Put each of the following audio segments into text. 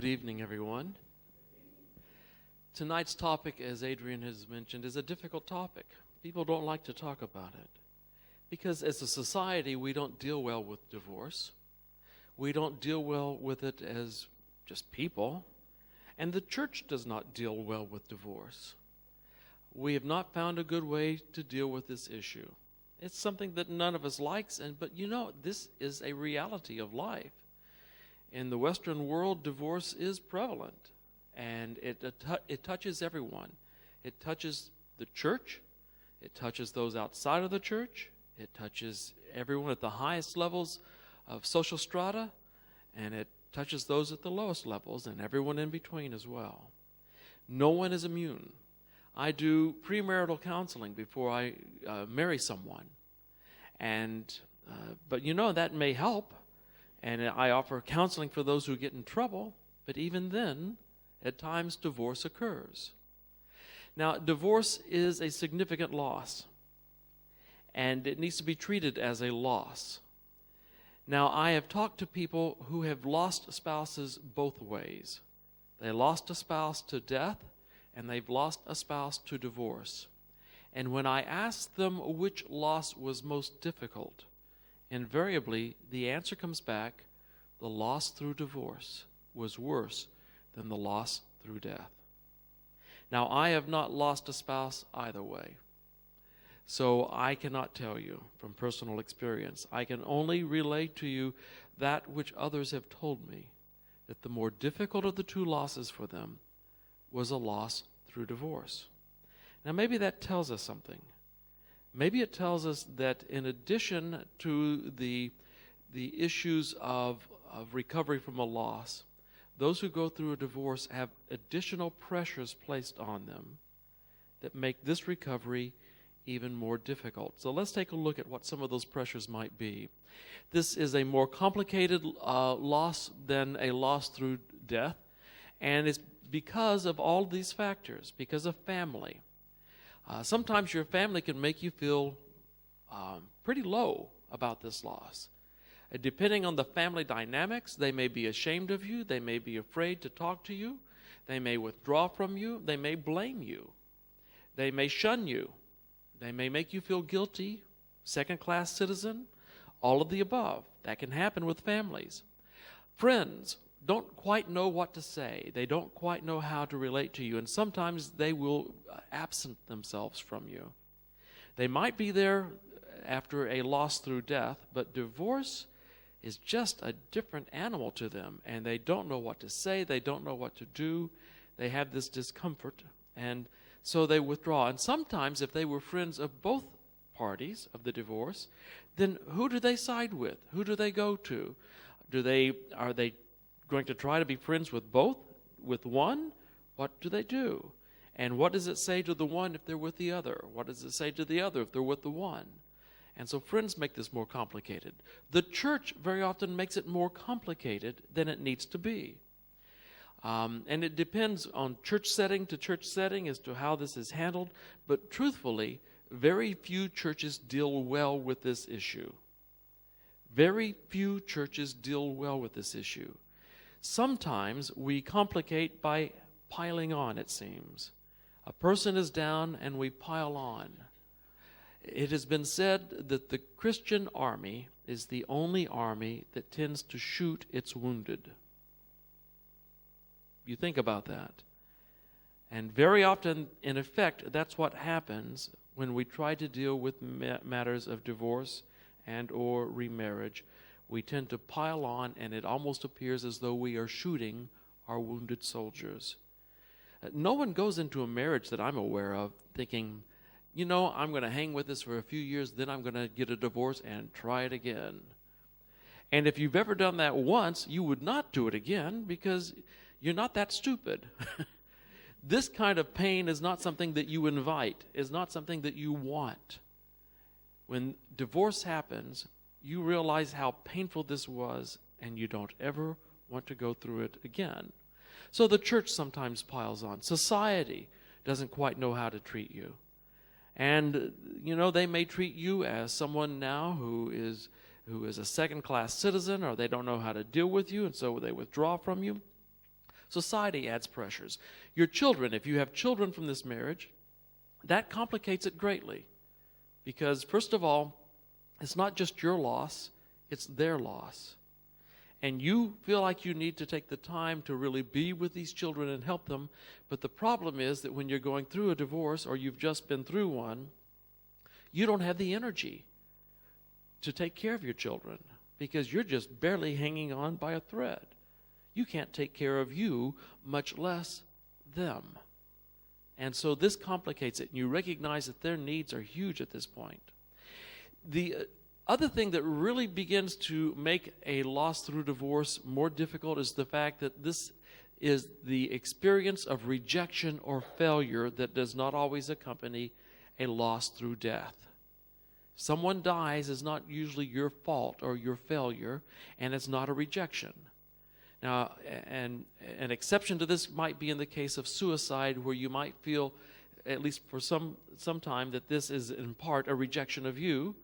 evening, everyone. Tonight's topic, as Adrian has mentioned, is a difficult topic. People don't like to talk about it because as a society, we don't deal well with divorce. We don't deal well with it as just people, and the church does not deal well with divorce. We have not found a good way to deal with this issue. It's something that none of us likes, but this is a reality of life. In the Western world, divorce is prevalent, and it touches everyone. It touches the church. It touches those outside of the church. It touches everyone at the highest levels of social strata, and it touches those at the lowest levels and everyone in between as well. No one is immune. I do premarital counseling before I marry someone, but that may help. And I offer counseling for those who get in trouble, but even then, at times, divorce occurs. Now, divorce is a significant loss, and it needs to be treated as a loss. Now, I have talked to people who have lost spouses both ways. They lost a spouse to death, and they've lost a spouse to divorce. And when I ask them which loss was most difficult, invariably, the answer comes back, the loss through divorce was worse than the loss through death. Now, I have not lost a spouse either way, so I cannot tell you from personal experience. I can only relay to you that which others have told me, that the more difficult of the two losses for them was a loss through divorce. Now, maybe that tells us something. Maybe it tells us that in addition to the issues of recovery from a loss, those who go through a divorce have additional pressures placed on them that make this recovery even more difficult. So let's take a look at what some of those pressures might be. This is a more complicated loss than a loss through death, and it's because of all these factors, because of family. Sometimes your family can make you feel pretty low about this loss. Depending on the family dynamics, they may be ashamed of you. They may be afraid to talk to you. They may withdraw from you. They may blame you. They may shun you. They may make you feel guilty, second-class citizen, all of the above. That can happen with families. Friends don't quite know what to say. They don't quite know how to relate to you, and sometimes they will absent themselves from you. They might be there after a loss through death, but divorce is just a different animal to them, and they don't know what to say. They don't know what to do. They have this discomfort, and so they withdraw. And sometimes, if they were friends of both parties of the divorce, then who do they side with? Who do they go to? Are they going to try to be friends with both? With one? What do they do? And what does it say to the one if they're with the other? What does it say to the other if they're with the one? And so friends make this more complicated. The church very often makes it more complicated than it needs to be. And it depends on church setting to church setting as to how this is handled. But truthfully, very few churches deal well with this issue. Very few churches deal well with this issue. Sometimes we complicate by piling on, it seems. A person is down and we pile on. It has been said that the Christian army is the only army that tends to shoot its wounded. You think about that. And very often, in effect, that's what happens when we try to deal with matters of divorce and or remarriage. We tend to pile on, and it almost appears as though we are shooting our wounded soldiers. No one goes into a marriage that I'm aware of thinking, I'm going to hang with this for a few years, then I'm going to get a divorce and try it again. And if you've ever done that once, you would not do it again because you're not that stupid. This kind of pain is not something that you invite, is not something that you want. When divorce happens, you realize how painful this was, and you don't ever want to go through it again. So the church sometimes piles on. Society doesn't quite know how to treat you. And, they may treat you as someone now who is a second-class citizen, or they don't know how to deal with you, and so they withdraw from you. Society adds pressures. Your children, if you have children from this marriage, that complicates it greatly. Because, first of all, it's not just your loss, it's their loss. And you feel like you need to take the time to really be with these children and help them. But the problem is that when you're going through a divorce or you've just been through one, you don't have the energy to take care of your children because you're just barely hanging on by a thread. You can't take care of you, much less them. And so this complicates it. And you recognize that their needs are huge at this point. The other thing that really begins to make a loss through divorce more difficult is the fact that this is the experience of rejection or failure that does not always accompany a loss through death. Someone dies is not usually your fault or your failure, and it's not a rejection. Now, and an exception to this might be in the case of suicide, where you might feel, at least for some time, that this is in part a rejection of you.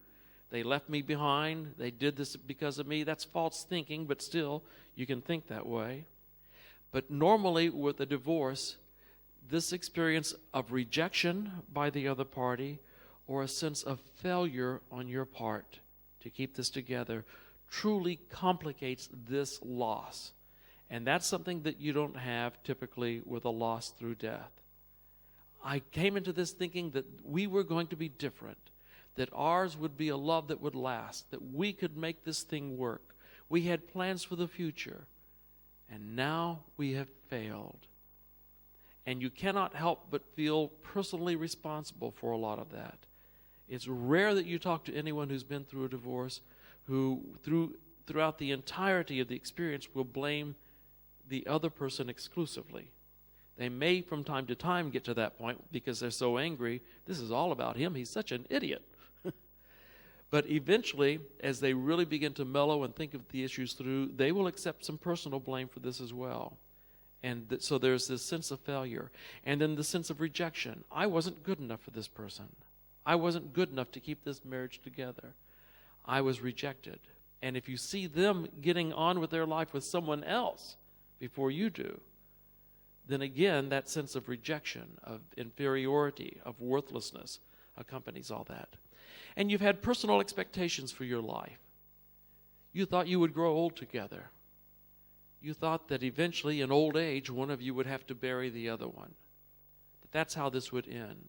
They left me behind. They did this because of me. That's false thinking, but still, you can think that way. But normally, with a divorce, this experience of rejection by the other party or a sense of failure on your part to keep this together truly complicates this loss. And that's something that you don't have typically with a loss through death. I came into this thinking that we were going to be different, that ours would be a love that would last, that we could make this thing work. We had plans for the future, and now we have failed. And you cannot help but feel personally responsible for a lot of that. It's rare that you talk to anyone who's been through a divorce who, throughout the entirety of the experience, will blame the other person exclusively. They may from time to time get to that point because they're so angry. This is all about him. He's such an idiot. But eventually, as they really begin to mellow and think of the issues through, they will accept some personal blame for this as well. And so there's this sense of failure. And then the sense of rejection. I wasn't good enough for this person. I wasn't good enough to keep this marriage together. I was rejected. And if you see them getting on with their life with someone else before you do, then again, that sense of rejection, of inferiority, of worthlessness accompanies all that. And you've had personal expectations for your life. You thought you would grow old together. You thought that eventually, in old age, one of you would have to bury the other one. That that's how this would end.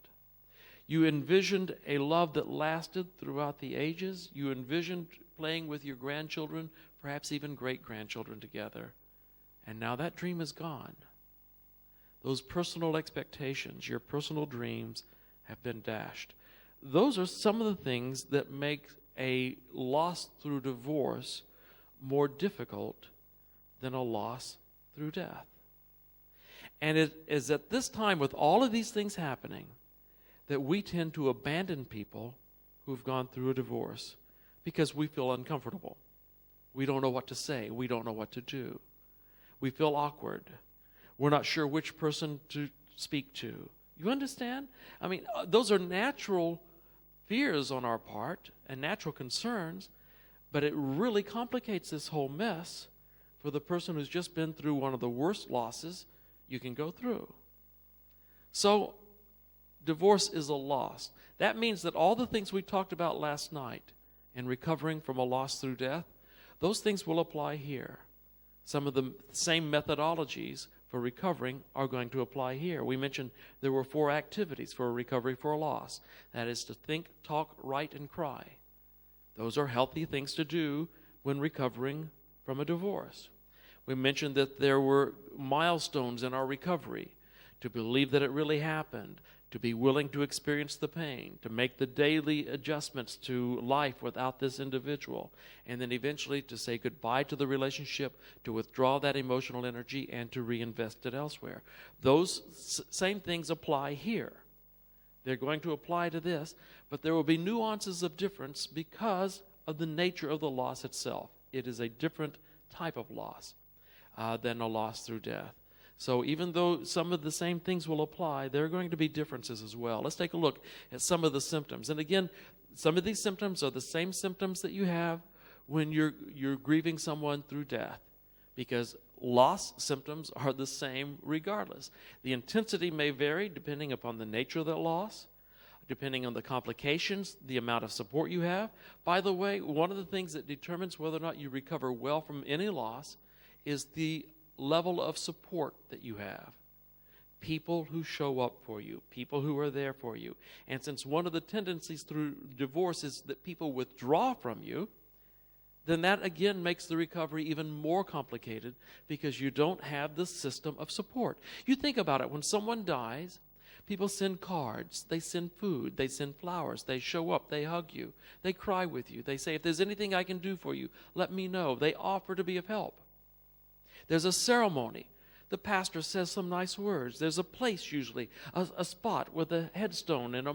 You envisioned a love that lasted throughout the ages. You envisioned playing with your grandchildren, perhaps even great-grandchildren together. And now that dream is gone. Those personal expectations, your personal dreams, have been dashed. Those are some of the things that make a loss through divorce more difficult than a loss through death. And it is at this time, with all of these things happening, that we tend to abandon people who've gone through a divorce because we feel uncomfortable. We don't know what to say. We don't know what to do. We feel awkward. We're not sure which person to speak to. You understand? I mean, those are natural fears on our part and natural concerns, but it really complicates this whole mess for the person who's just been through one of the worst losses you can go through. So, divorce is a loss. That means that all the things we talked about last night in recovering from a loss through death, those things will apply here. Some of the same methodologies for recovering are going to apply here. We mentioned there were 4 activities for a recovery for a loss. That is to think, talk, write, and cry. Those are healthy things to do when recovering from a divorce. We mentioned that there were milestones in our recovery: to believe that it really happened, to be willing to experience the pain, to make the daily adjustments to life without this individual, and then eventually to say goodbye to the relationship, to withdraw that emotional energy, and to reinvest it elsewhere. Those same things apply here. They're going to apply to this, but there will be nuances of difference because of the nature of the loss itself. It is a different type of loss than a loss through death. So even though some of the same things will apply, there are going to be differences as well. Let's take a look at some of the symptoms. And again, some of these symptoms are the same symptoms that you have when you're grieving someone through death. because loss symptoms are the same regardless. The intensity may vary depending upon the nature of that loss, depending on the complications, the amount of support you have. By the way, one of the things that determines whether or not you recover well from any loss is the level of support that you have. People who show up for you, people who are there for you. And since one of the tendencies through divorce is that people withdraw from you, then that again makes the recovery even more complicated because you don't have the system of support. You think about it, when someone dies, people send cards, they send food, they send flowers, they show up, they hug you, they cry with you, they say, if there's anything I can do for you, let me know. They offer to be of help. There's a ceremony. The pastor says some nice words. There's a place usually, a spot with a headstone and a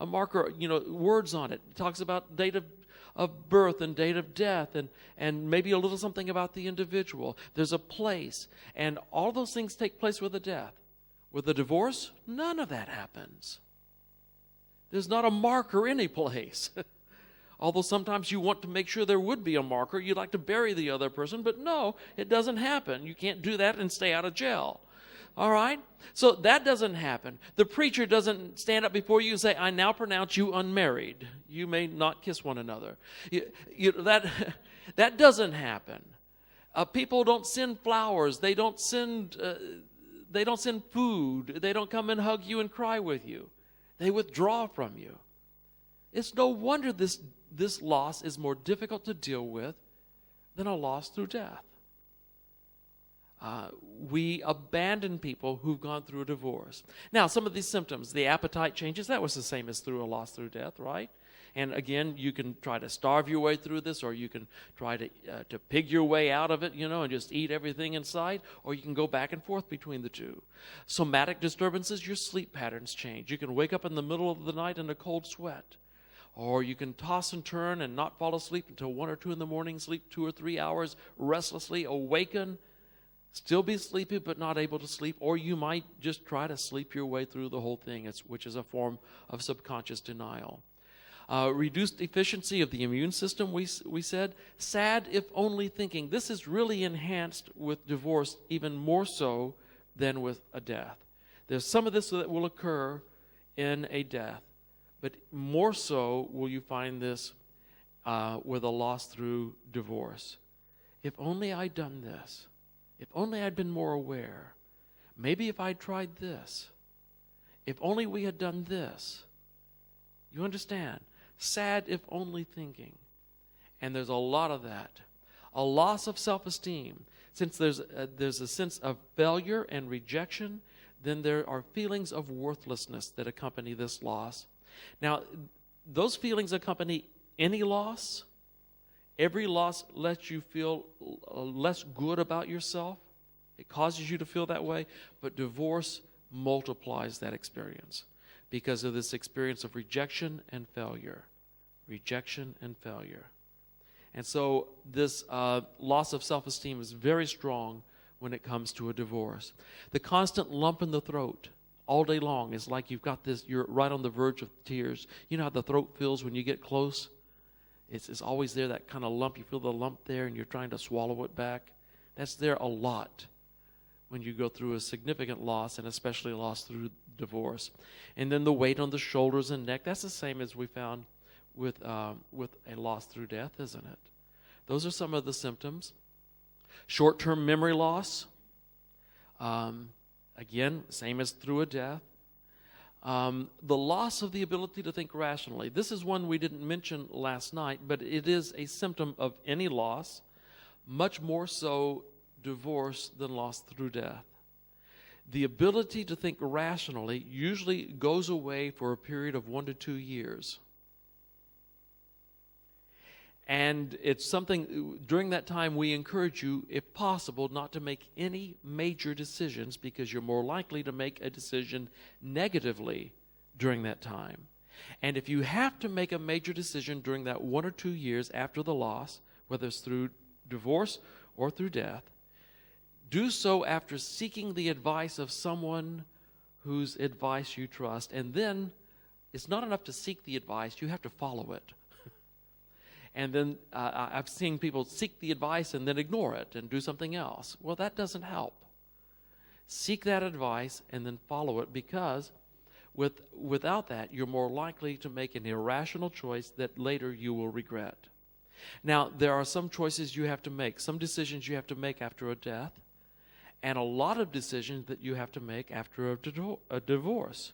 marker, words on it. It talks about date of birth and date of death and maybe a little something about the individual. There's a place. And all those things take place with a death. With a divorce, none of that happens. There's not a marker any place. Although sometimes you want to make sure there would be a marker. You'd like to bury the other person, but no, it doesn't happen. You can't do that and stay out of jail. All right? So that doesn't happen. The preacher doesn't stand up before you and say, I now pronounce you unmarried. You may not kiss one another. That doesn't happen. People don't send flowers. They don't send food. They don't come and hug you and cry with you. They withdraw from you. It's no wonder this loss is more difficult to deal with than a loss through death. We abandon people who've gone through a divorce. Now, some of these symptoms, the appetite changes, that was the same as through a loss through death, right? And again, you can try to starve your way through this, or you can try to pig your way out of it, and just eat everything in sight, or you can go back and forth between the two. Somatic disturbances, your sleep patterns change. You can wake up in the middle of the night in a cold sweat. Or you can toss and turn and not fall asleep until 1 or 2 in the morning, sleep 2 or 3 hours restlessly, awaken, still be sleepy but not able to sleep. Or you might just try to sleep your way through the whole thing, which is a form of subconscious denial. Reduced efficiency of the immune system, we said. Sad if only thinking. This is really enhanced with divorce even more so than with a death. There's some of this that will occur in a death. But more so will you find this with a loss through divorce. If only I'd done this. If only I'd been more aware. Maybe if I'd tried this. If only we had done this. You understand? Sad if only thinking. And there's a lot of that. A loss of self-esteem. Since there's a sense of failure and rejection, then there are feelings of worthlessness that accompany this loss. Now, those feelings accompany any loss. Every loss lets you feel less good about yourself. It causes you to feel that way. But divorce multiplies that experience because of this experience of rejection and failure. Rejection and failure. And so this loss of self-esteem is very strong when it comes to a divorce. The constant lump in the throat. All day long, it's like you've got this, you're right on the verge of tears. You know how the throat feels when you get close? It's always there, that kind of lump. You feel the lump there and you're trying to swallow it back. That's there a lot when you go through a significant loss, and especially a loss through divorce. And then the weight on the shoulders and neck, that's the same as we found with a loss through death, isn't it? Those are some of the symptoms. Short-term memory loss. Again, same as through a death. The loss of the ability to think rationally. This is one we didn't mention last night, but it is a symptom of any loss, much more so divorce than loss through death. The ability to think rationally usually goes away for a period of 1 to 2 years. And it's something, during that time, we encourage you, if possible, not to make any major decisions because you're more likely to make a decision negatively during that time. And if you have to make a major decision during that 1 or 2 years after the loss, whether it's through divorce or through death, do so after seeking the advice of someone whose advice you trust. And then it's not enough to seek the advice, you have to follow it. And then I've seen people seek the advice and then ignore it and do something else. Well, that doesn't help. Seek that advice and then follow it, because without that, you're more likely to make an irrational choice that later you will regret. Now, there are some choices you have to make, some decisions you have to make after a death, and a lot of decisions that you have to make after a divorce.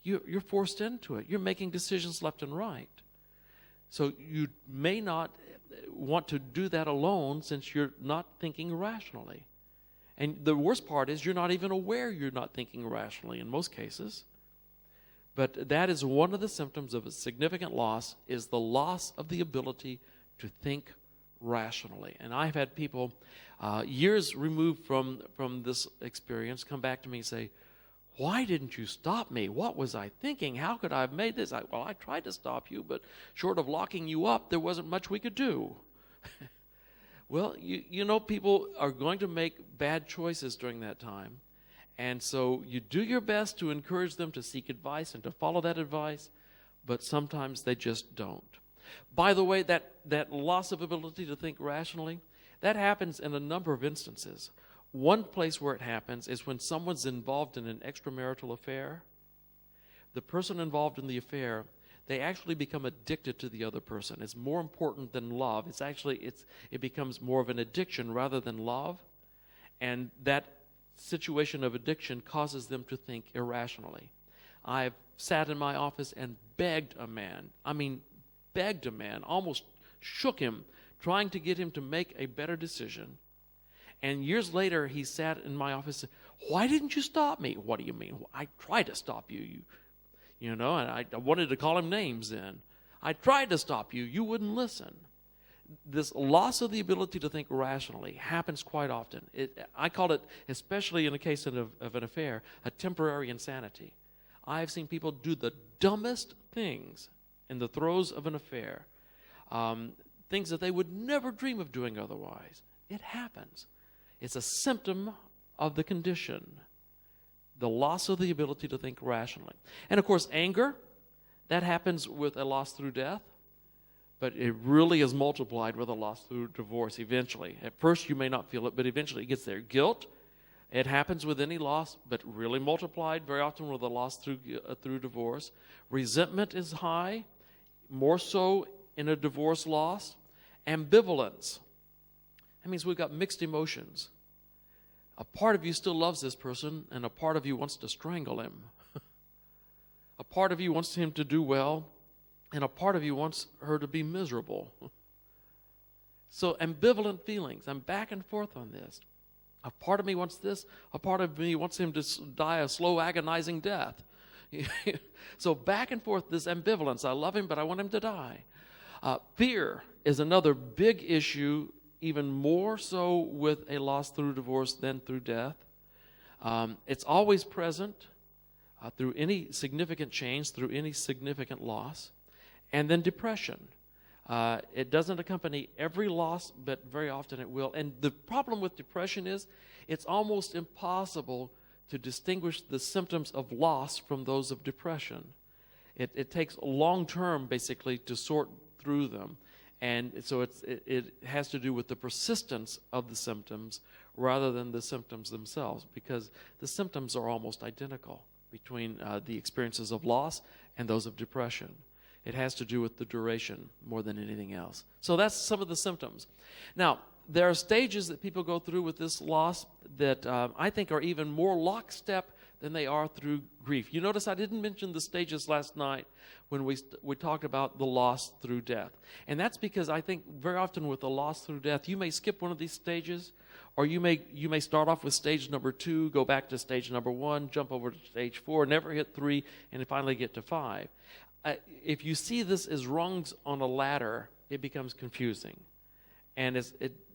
You're forced into it. You're making decisions left and right. So you may not want to do that alone, since you're not thinking rationally. And the worst part is you're not even aware you're not thinking rationally in most cases. But that is one of the symptoms of a significant loss, is the loss of the ability to think rationally. And I've had people years removed from this experience come back to me and say, "Why didn't you stop me? What was I thinking? How could I have made this?" Well, I tried to stop you, but short of locking you up, there wasn't much we could do. Well, you know, people are going to make bad choices during that time. And so you do your best to encourage them to seek advice and to follow that advice, but sometimes they just don't. By the way, that loss of ability to think rationally, that happens in a number of instances. One place where it happens is when someone's involved in an extramarital affair. The person involved in the affair, they actually become addicted to the other person. It's more important than love. It becomes more of an addiction rather than love. And that situation of addiction causes them to think irrationally. I've sat in my office and begged a man, almost shook him, trying to get him to make a better decision. And years later, he sat in my office and said, "Why didn't you stop me?" "What do you mean?" "Well, I tried to stop you. You know, and I wanted to call him names then. I tried to stop you. You wouldn't listen." This loss of the ability to think rationally happens quite often. I call it, especially in the case of an affair, a temporary insanity. I've seen people do the dumbest things in the throes of an affair, things that they would never dream of doing otherwise. It happens. It's a symptom of the condition, the loss of the ability to think rationally. And of course, anger, that happens with a loss through death, but it really is multiplied with a loss through divorce eventually. At first, you may not feel it, but eventually it gets there. Guilt, it happens with any loss, but really multiplied very often with a loss through divorce. Resentment is high, more so in a divorce loss. Ambivalence, that means we've got mixed emotions. A part of you still loves this person, and a part of you wants to strangle him. A part of you wants him to do well, and a part of you wants her to be miserable. So ambivalent feelings. I'm back and forth on this. A part of me wants this. A part of me wants him to die a slow, agonizing death. So back and forth, this ambivalence. I love him, but I want him to die. Fear is another big issue, even more so with a loss through divorce than through death. It's always present through any significant change, through any significant loss. And then depression. It doesn't accompany every loss, but very often it will. And the problem with depression is it's almost impossible to distinguish the symptoms of loss from those of depression. It takes long-term, basically, to sort through them. And so it has to do with the persistence of the symptoms rather than the symptoms themselves, because the symptoms are almost identical between the experiences of loss and those of depression. It has to do with the duration more than anything else. So that's some of the symptoms. Now, there are stages that people go through with this loss that I think are even more lockstep than they are through grief. You notice I didn't mention the stages last night when we talked about the loss through death. And that's because I think very often with the loss through death, you may skip one of these stages, or you may start off with stage number 2, go back to stage number 1, jump over to stage 4, never hit 3, and finally get to 5. If you see this as rungs on a ladder, it becomes confusing. And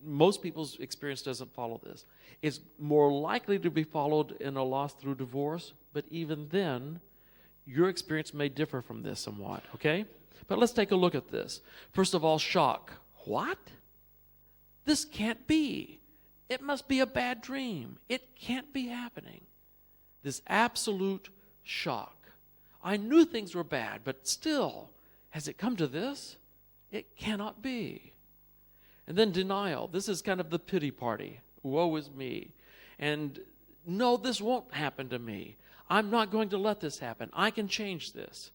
most people's experience doesn't follow this. It's more likely to be followed in a loss through divorce, but even then, your experience may differ from this somewhat, okay? But let's take a look at this. First of all, shock. What? This can't be. It must be a bad dream. It can't be happening. This absolute shock. I knew things were bad, but still, has it come to this? It cannot be. And then denial. This is kind of the pity party. Woe is me. And no, this won't happen to me. I'm not going to let this happen. I can change this.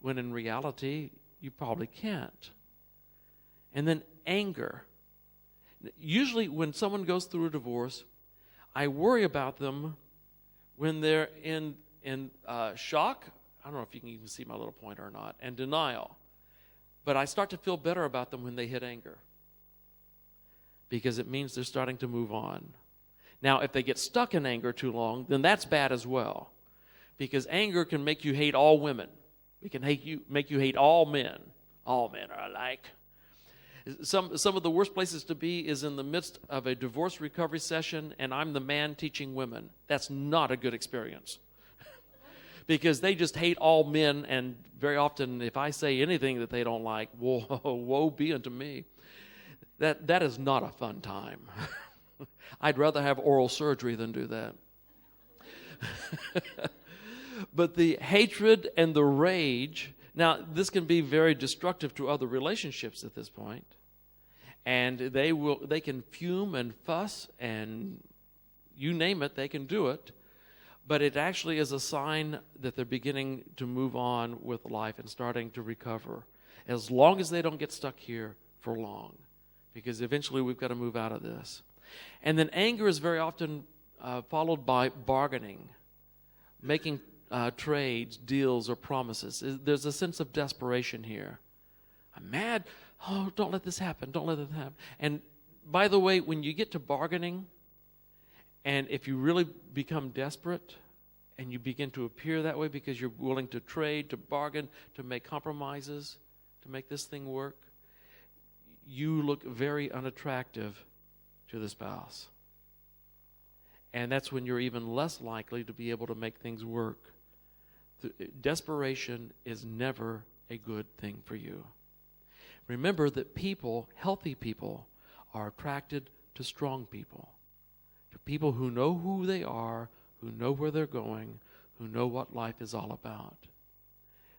When in reality, you probably can't. And then anger. Usually when someone goes through a divorce, I worry about them when they're in shock. I don't know if you can even see my little pointer or not. And denial. But I start to feel better about them when they hit anger, because it means they're starting to move on. Now, if they get stuck in anger too long, then that's bad as well, because anger can make you hate all women. It can make you hate all men. All men are alike. Some of the worst places to be is in the midst of a divorce recovery session, and I'm the man teaching women. That's not a good experience. Because they just hate all men, and very often if I say anything that they don't like, woe be unto me. That is not a fun time. I'd rather have oral surgery than do that. But the hatred and the rage, now this can be very destructive to other relationships at this point. And they can fume and fuss and you name it, they can do it. But it actually is a sign that they're beginning to move on with life and starting to recover, as long as they don't get stuck here for long, because eventually we've got to move out of this. And then anger is very often followed by bargaining, making trades, deals, or promises. There's a sense of desperation here. I'm mad. Oh, don't let this happen. Don't let it happen. And by the way, when you get to bargaining, and if you really become desperate and you begin to appear that way because you're willing to trade, to bargain, to make compromises, to make this thing work, you look very unattractive to the spouse. And that's when you're even less likely to be able to make things work. Desperation is never a good thing for you. Remember that people, healthy people, are attracted to strong people. To people who know who they are, who know where they're going, who know what life is all about.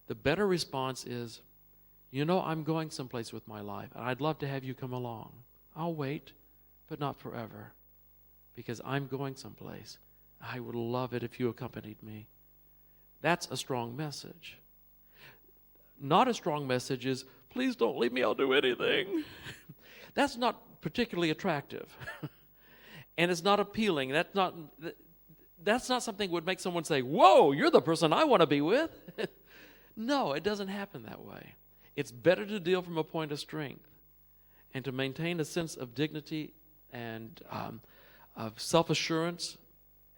The better response is, I'm going someplace with my life, and I'd love to have you come along. I'll wait, but not forever, because I'm going someplace. I would love it if you accompanied me. That's a strong message. Not a strong message is, please don't leave me, I'll do anything. That's not particularly attractive. And it's not appealing. That's not something that would make someone say, whoa, you're the person I want to be with. No, it doesn't happen that way. It's better to deal from a point of strength and to maintain a sense of dignity and of self-assurance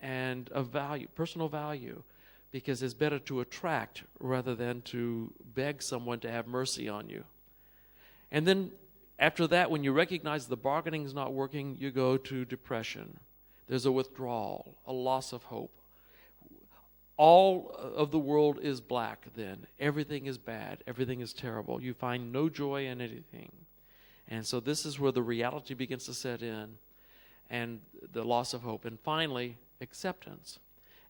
and of value, personal value, because it's better to attract rather than to beg someone to have mercy on you. And then after that, when you recognize the bargaining is not working, you go to depression. There's a withdrawal, a loss of hope. All of the world is black then. Everything is bad. Everything is terrible. You find no joy in anything. And so this is where the reality begins to set in and the loss of hope. And finally, acceptance.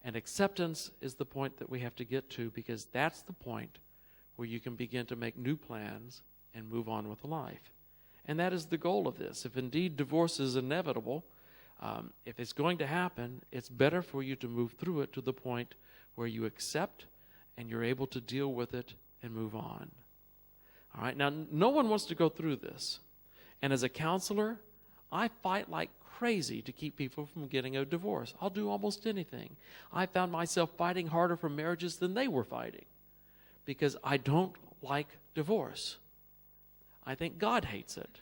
And acceptance is the point that we have to get to, because that's the point where you can begin to make new plans and move on with life. And that is the goal of this. If indeed divorce is inevitable, if it's going to happen, it's better for you to move through it to the point where you accept and you're able to deal with it and move on. All right, now no one wants to go through this. And as a counselor, I fight like crazy to keep people from getting a divorce. I'll do almost anything. I found myself fighting harder for marriages than they were fighting because I don't like divorce. I think God hates it.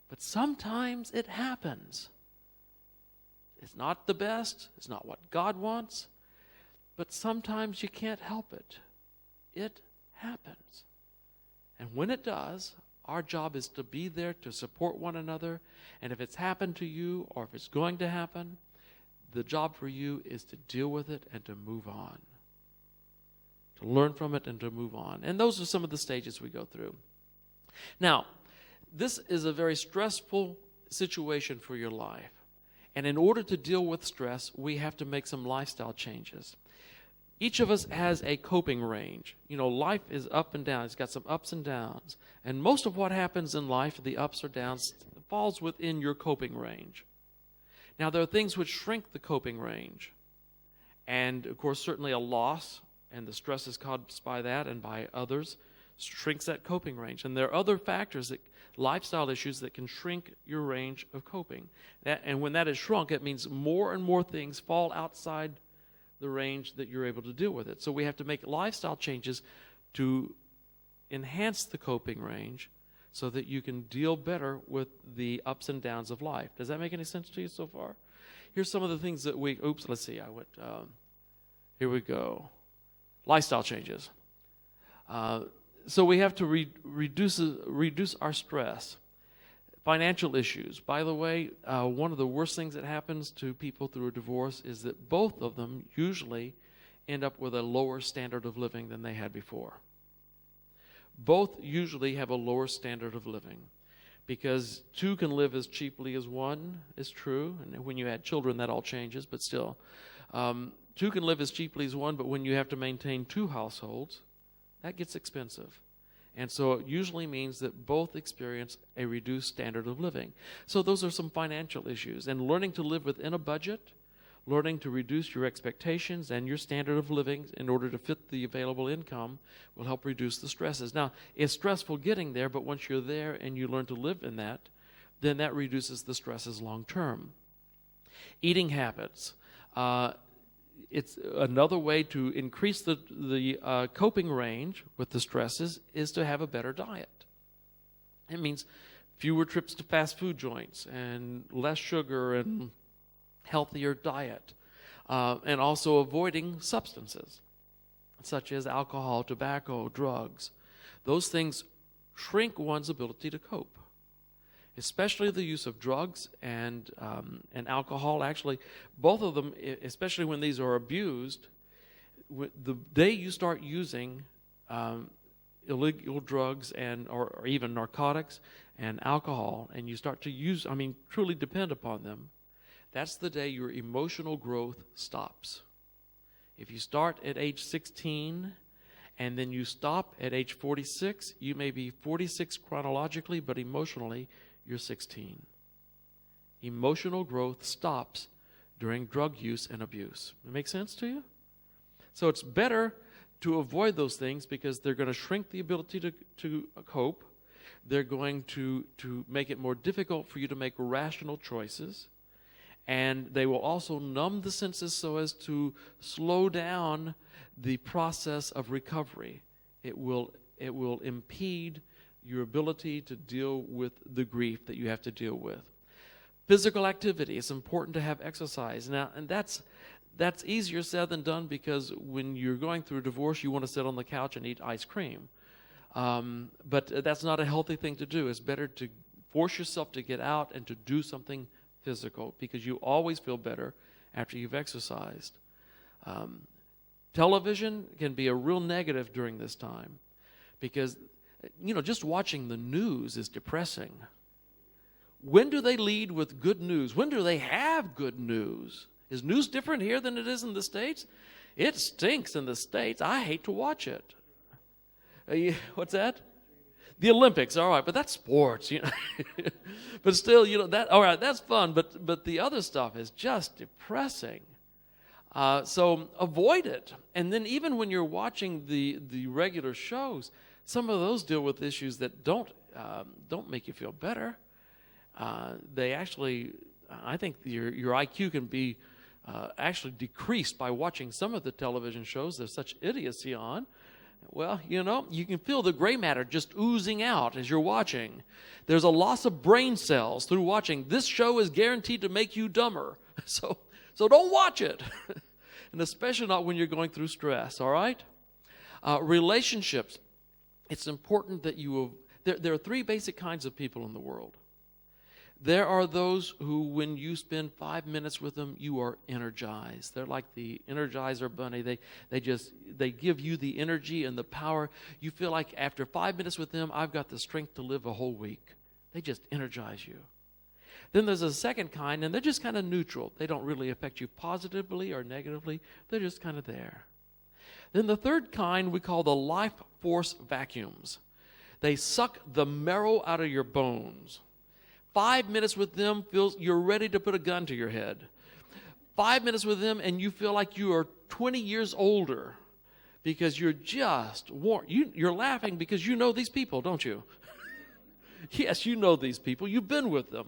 But sometimes it happens. It's not the best. It's not what God wants. But sometimes you can't help it. It happens. And when it does, our job is to be there to support one another. And if it's happened to you or if it's going to happen, the job for you is to deal with it and to move on. To learn from it and to move on. And those are some of the stages we go through. Now, this is a very stressful situation for your life. And in order to deal with stress, we have to make some lifestyle changes. Each of us has a coping range. Life is up and down. It's got some ups and downs. And most of what happens in life, the ups or downs, falls within your coping range. Now, there are things which shrink the coping range. And, of course, certainly a loss and the stresses caused by that and by others shrinks that coping range. And there are other factors, lifestyle issues, that can shrink your range of coping. And when that is shrunk, it means more and more things fall outside the range that you're able to deal with it. So we have to make lifestyle changes to enhance the coping range so that you can deal better with the ups and downs of life. Does that make any sense to you so far? Here's some of the things that let's see, here we go. Lifestyle changes. So we have to reduce our stress. Financial issues. By the way, one of the worst things that happens to people through a divorce is that both of them usually end up with a lower standard of living than they had before. Both usually have a lower standard of living because two can live as cheaply as one is true. And when you add children, that all changes, but still. Two can live as cheaply as one, but when you have to maintain two households, that gets expensive. And so it usually means that both experience a reduced standard of living. So those are some financial issues. And learning to live within a budget, learning to reduce your expectations and your standard of living in order to fit the available income will help reduce the stresses. Now, it's stressful getting there, but once you're there and you learn to live in that, then that reduces the stresses long term. Eating habits. It's another way to increase the coping range with the stresses is to have a better diet. It means fewer trips to fast food joints and less sugar and healthier diet, and also avoiding substances such as alcohol, tobacco, drugs. Those things shrink one's ability to cope. Especially the use of drugs and alcohol. Actually, both of them, especially when these are abused, the day you start using illegal drugs or even narcotics and alcohol, and you start to truly depend upon them, that's the day your emotional growth stops. If you start at age 16 and then you stop at age 46, you may be 46 chronologically, but emotionally, you're 16. Emotional growth stops during drug use and abuse. It make sense to you? So it's better to avoid those things because they're going to shrink the ability to cope. They're going to make it more difficult for you to make rational choices. And they will also numb the senses so as to slow down the process of recovery. It will impede your ability to deal with the grief that you have to deal with. Physical activity. It's important to have exercise. Now, and that's easier said than done because when you're going through a divorce, you want to sit on the couch and eat ice cream. But that's not a healthy thing to do. It's better to force yourself to get out and to do something physical because you always feel better after you've exercised. Television can be a real negative during this time because just watching the news is depressing. When do they lead with good news? When do they have good news? Is news different here than it is in the States? It stinks in the States. I hate to watch it. What's that? The Olympics, all right, but that's sports, But still, that all right, that's fun, but the other stuff is just depressing. So avoid it. And then even when you're watching the regular shows, some of those deal with issues that don't make you feel better. They actually, I think your IQ can be actually decreased by watching some of the television shows there's such idiocy on. Well, you can feel the gray matter just oozing out as you're watching. There's a loss of brain cells through watching. This show is guaranteed to make you dumber. So don't watch it. And especially not when you're going through stress, all right? Relationships. It's important that there are three basic kinds of people in the world. There are those who, when you spend 5 minutes with them, you are energized. They're like the Energizer Bunny. They give you the energy and the power. You feel like after 5 minutes with them, I've got the strength to live a whole week. They just energize you. Then there's a second kind, and they're just kind of neutral. They don't really affect you positively or negatively. They're just kind of there. Then the third kind we call the life force vacuums. They suck the marrow out of your bones. 5 minutes with them feels you're ready to put a gun to your head. 5 minutes with them and you feel like you are 20 years older because you're just worn. You're laughing because you know these people, don't you? Yes, you know these people. You've been with them.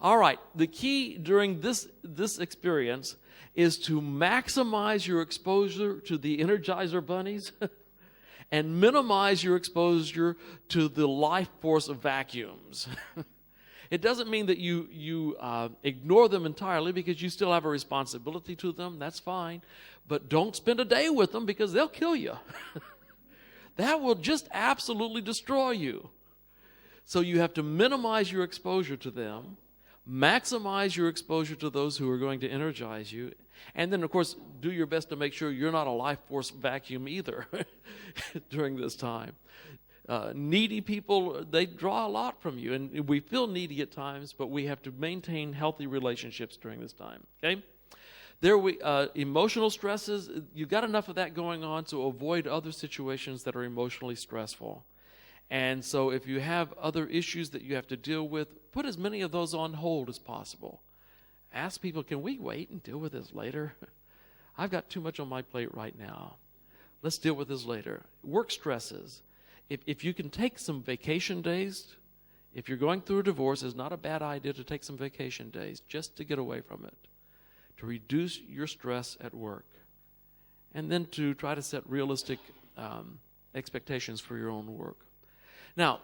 All right, the key during this experience is to maximize your exposure to the Energizer bunnies and minimize your exposure to the life force vacuums. It doesn't mean that you ignore them entirely because you still have a responsibility to them. That's fine. But don't spend a day with them because they'll kill you. That will just absolutely destroy you. So you have to minimize your exposure to them, maximize your exposure to those who are going to energize you, and then, of course, do your best to make sure you're not a life force vacuum either during this time. Needy people, they draw a lot from you, and we feel needy at times, but we have to maintain healthy relationships during this time, okay? Emotional stresses, you got enough of that going on, so avoid other situations that are emotionally stressful. And so if you have other issues that you have to deal with, put as many of those on hold as possible. Ask people, can we wait and deal with this later? I've got too much on my plate right now. Let's deal with this later. Work stresses. If you can take some vacation days, if you're going through a divorce, it's not a bad idea to take some vacation days just to get away from it, to reduce your stress at work, and then to try to set realistic expectations for your own work. Now,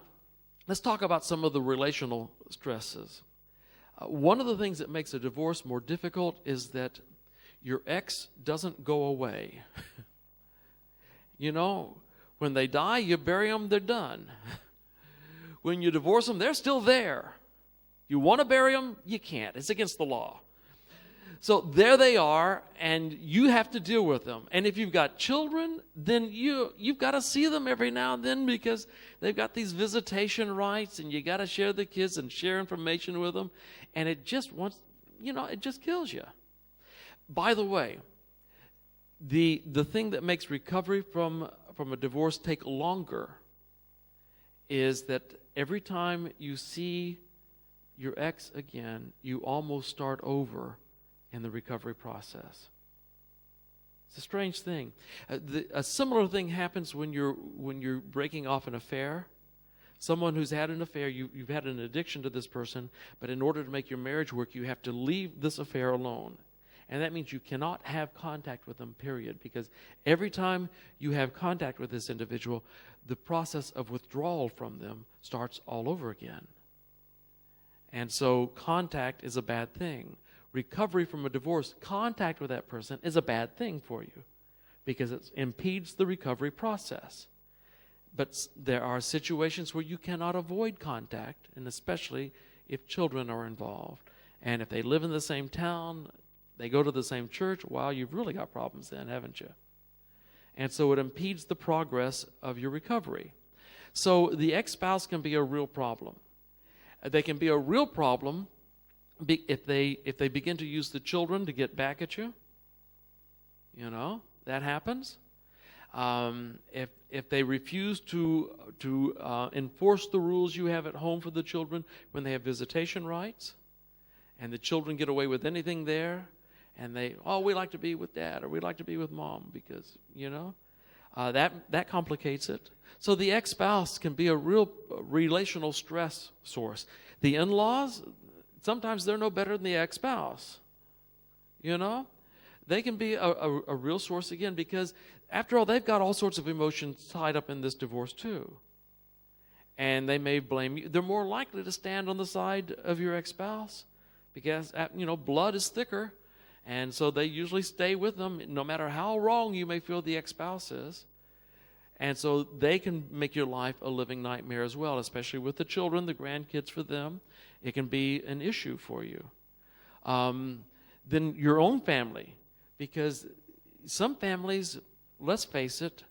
let's talk about some of the relational stresses. One of the things that makes a divorce more difficult is that your ex doesn't go away. You know, when they die, you bury them, they're done. When you divorce them, they're still there. You want to bury them, you can't. It's against the law. So there they are, and you have to deal with them. And if you've got children, then you've got to see them every now and then because they've got these visitation rights, and you got to share the kids and share information with them. And it just it just kills you. By the way, the thing that makes recovery from a divorce take longer is that every time you see your ex again, you almost start over in the recovery process. It's a strange thing. A similar thing happens when you're breaking off an affair. Someone who's had an affair, you've had an addiction to this person, but in order to make your marriage work, you have to leave this affair alone. And that means you cannot have contact with them, period, because every time you have contact with this individual, the process of withdrawal from them starts all over again. And so contact is a bad thing. Recovery from a divorce, contact with that person is a bad thing for you because it impedes the recovery process. But there are situations where you cannot avoid contact, and especially if children are involved. And if they live in the same town, they go to the same church, well, you've really got problems then, haven't you? And so it impedes the progress of your recovery. So the ex-spouse can be a real problem. They can be a real problem if they begin to use the children to get back at you. You know, that happens. If they refuse to enforce the rules you have at home for the children when they have visitation rights, and the children get away with anything there, and we like to be with dad or we like to be with mom because, that complicates it. So the ex-spouse can be a real relational stress source. The in-laws, sometimes they're no better than the ex-spouse. They can be a real source again because, after all, they've got all sorts of emotions tied up in this divorce too. And they may blame you. They're more likely to stand on the side of your ex-spouse because, blood is thicker. And so they usually stay with them no matter how wrong you may feel the ex-spouse is. And so they can make your life a living nightmare as well, especially with the children, the grandkids for them. It can be an issue for you. Then your own family, because some families, let's face it,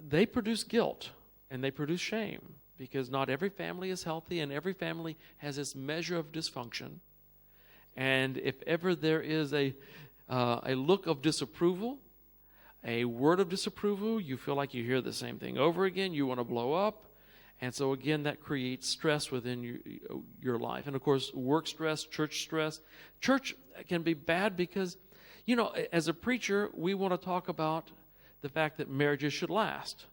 they produce guilt and they produce shame because not every family is healthy and every family has its measure of dysfunction. And if ever there is a look of disapproval, a word of disapproval, you feel like you hear the same thing over again, you want to blow up. And so again, that creates stress within your life. And of course, work stress, church stress. Church can be bad because, as a preacher, we want to talk about the fact that marriages should last.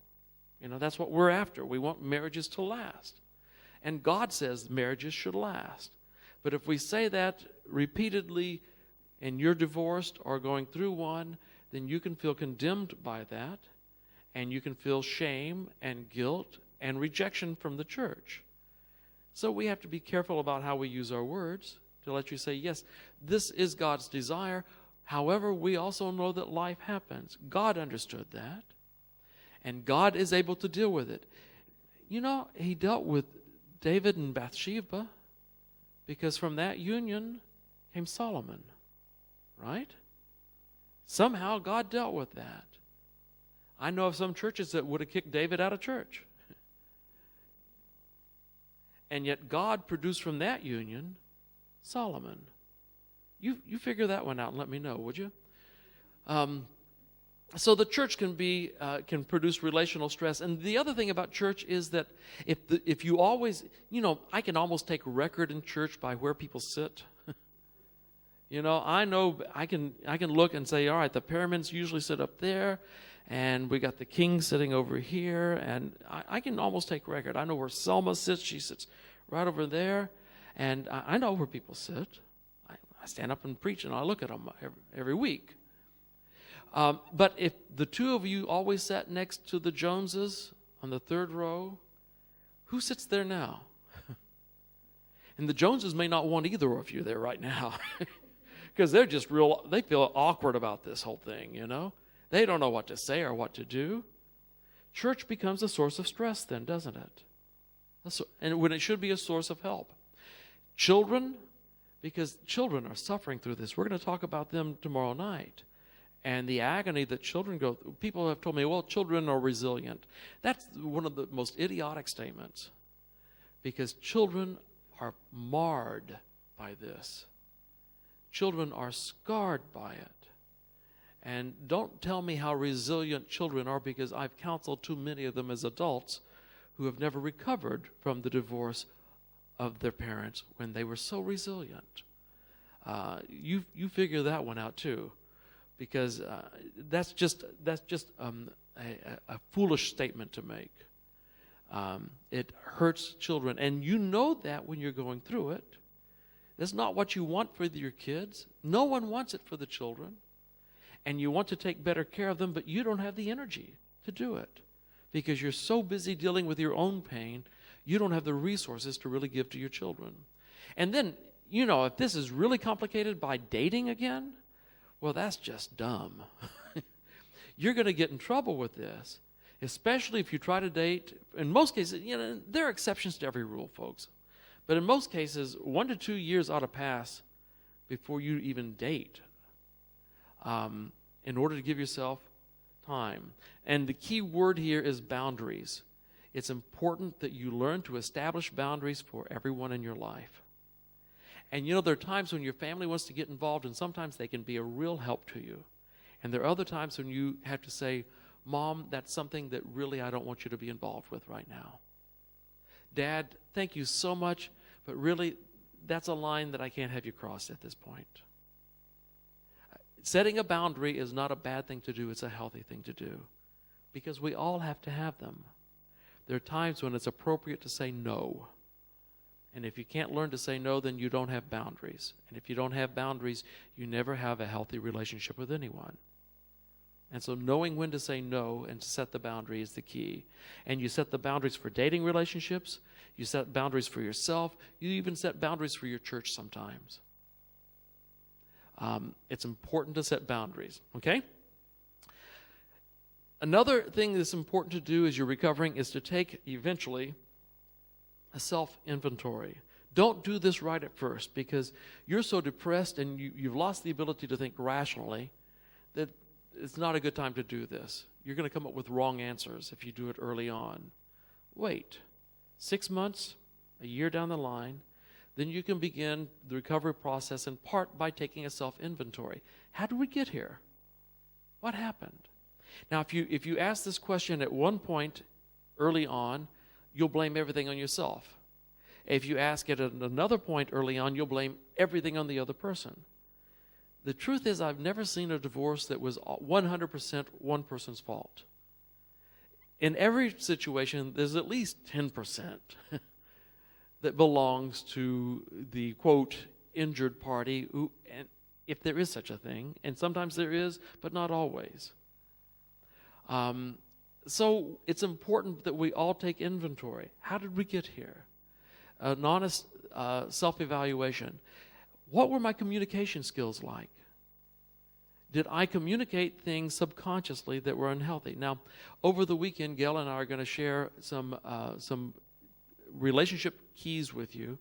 That's what we're after. We want marriages to last. And God says marriages should last. But if we say that repeatedly and you're divorced or going through one, then you can feel condemned by that, and you can feel shame and guilt and rejection from the church. So we have to be careful about how we use our words to let you say, yes, this is God's desire. However, we also know that life happens. God understood that, and God is able to deal with it. He dealt with David and Bathsheba because from that union came Solomon, right? Somehow God dealt with that. I know of some churches that would have kicked David out of church. And yet God produced from that union Solomon. You figure that one out and let me know, would you? So the church can produce relational stress. And the other thing about church is that if you always, I can almost take record in church by where people sit. I know I can look and say, all right, the pyramids usually sit up there, and we got the king sitting over here, and I can almost take record. I know where Selma sits. She sits right over there, and I know where people sit. I stand up and preach, and I look at them every week. But if the two of you always sat next to the Joneses on the third row, who sits there now? And the Joneses may not want either of you there right now. Because they're just they feel awkward about this whole thing, They don't know what to say or what to do. Church becomes a source of stress then, doesn't it? And when it should be a source of help. Children, because children are suffering through this. We're going to talk about them tomorrow night. And the agony that children go through. People have told me, well, children are resilient. That's one of the most idiotic statements. Because children are marred by this. Children are scarred by it. And don't tell me how resilient children are, because I've counseled too many of them as adults who have never recovered from the divorce of their parents when they were so resilient. You figure that one out too, because that's just a foolish statement to make. It hurts children, and you know that when you're going through it. That's not what you want for your kids. No one wants it for the children. And you want to take better care of them, but you don't have the energy to do it because you're so busy dealing with your own pain, you don't have the resources to really give to your children. And then, if this is really complicated by dating again, well, that's just dumb. You're going to get in trouble with this, especially if you try to date. In most cases, there are exceptions to every rule, folks. But in most cases, 1 to 2 years ought to pass before you even date, in order to give yourself time. And the key word here is boundaries. It's important that you learn to establish boundaries for everyone in your life. And there are times when your family wants to get involved, and sometimes they can be a real help to you. And there are other times when you have to say, Mom, that's something that really I don't want you to be involved with right now. Dad, thank you so much, but really, that's a line that I can't have you cross at this point. Setting a boundary is not a bad thing to do. It's a healthy thing to do, because we all have to have them. There are times when it's appropriate to say no. And if you can't learn to say no, then you don't have boundaries. And if you don't have boundaries, you never have a healthy relationship with anyone. And so knowing when to say no and to set the boundary is the key. And you set the boundaries for dating relationships. You set boundaries for yourself. You even set boundaries for your church sometimes. It's important to set boundaries, okay? Another thing that's important to do as you're recovering is to take, eventually, a self-inventory. Don't do this right at first, because you're so depressed and you've lost the ability to think rationally that it's not a good time to do this. You're going to come up with wrong answers if you do it early on. Wait 6 months, a year down the line, then you can begin the recovery process in part by taking a self-inventory. How did we get here? What happened? Now, if you ask this question at one point early on, you'll blame everything on yourself. If you ask it at another point early on, you'll blame everything on the other person. The truth is, I've never seen a divorce that was 100% one person's fault. In every situation, there's at least 10% that belongs to the, quote, injured party, who, and if there is such a thing, and sometimes there is, but not always. So it's important that we all take inventory. How did we get here? An honest self-evaluation. What were my communication skills like? Did I communicate things subconsciously that were unhealthy? Now, over the weekend, Gail and I are going to share some relationship keys with you,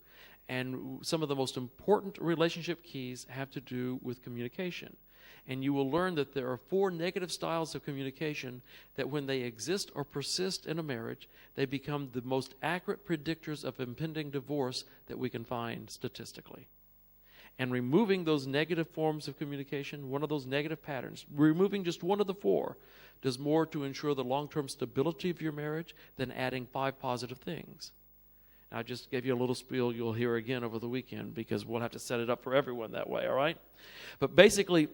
and some of the most important relationship keys have to do with communication. And you will learn that there are 4 negative styles of communication that when they exist or persist in a marriage, they become the most accurate predictors of impending divorce that we can find statistically. And removing those negative forms of communication, one of those negative patterns, removing just one of the 4, does more to ensure the long-term stability of your marriage than adding 5 positive things. I just gave you a little spiel you'll hear again over the weekend because we'll have to set it up for everyone that way, all right? But basically,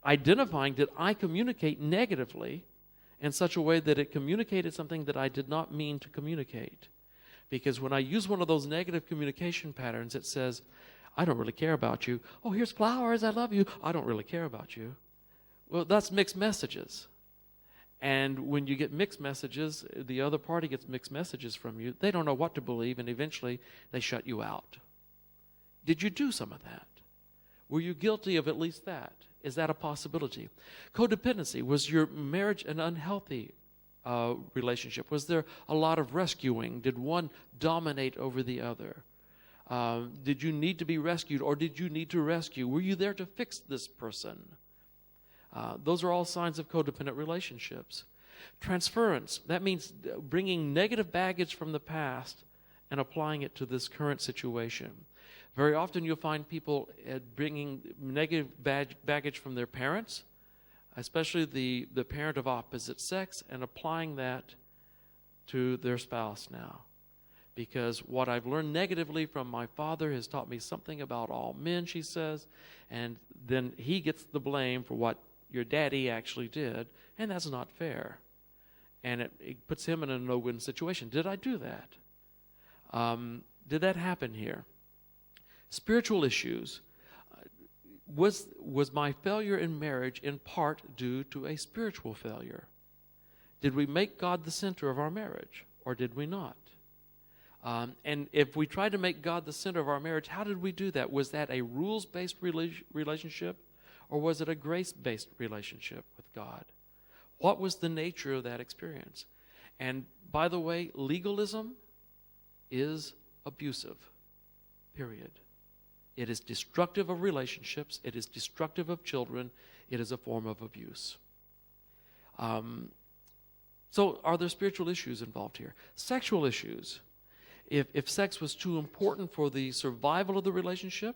identifying, did I communicate negatively in such a way that it communicated something that I did not mean to communicate? Because when I use one of those negative communication patterns, it says, I don't really care about you. Oh, here's flowers, I love you. I don't really care about you. Well, that's mixed messages. And when you get mixed messages, the other party gets mixed messages from you. They don't know what to believe, and eventually they shut you out. Did you do some of that? Were you guilty of at least that? Is that a possibility? Codependency. Was your marriage an unhealthy relationship? Was there a lot of rescuing? Did one dominate over the other? Did you need to be rescued, or did you need to rescue? Were you there to fix this person? Those are all signs of codependent relationships. Transference, that means bringing negative baggage from the past and applying it to this current situation. Very often you'll find people bringing negative baggage from their parents, especially the parent of opposite sex, and applying that to their spouse now. Because what I've learned negatively from my father has taught me something about all men, she says, and then he gets the blame for what your daddy actually did, and that's not fair. And it puts him in a no-win situation. Did I do that? Did that happen here? Spiritual issues. Was my failure in marriage in part due to a spiritual failure? Did we make God the center of our marriage, or did we not? And if we tried to make God the center of our marriage, how did we do that? Was that a rules-based relationship, or was it a grace-based relationship with God? What was the nature of that experience? And by the way, legalism is abusive, period. It is destructive of relationships. It is destructive of children. It is a form of abuse. So are there spiritual issues involved here? Sexual issues. If sex was too important for the survival of the relationship,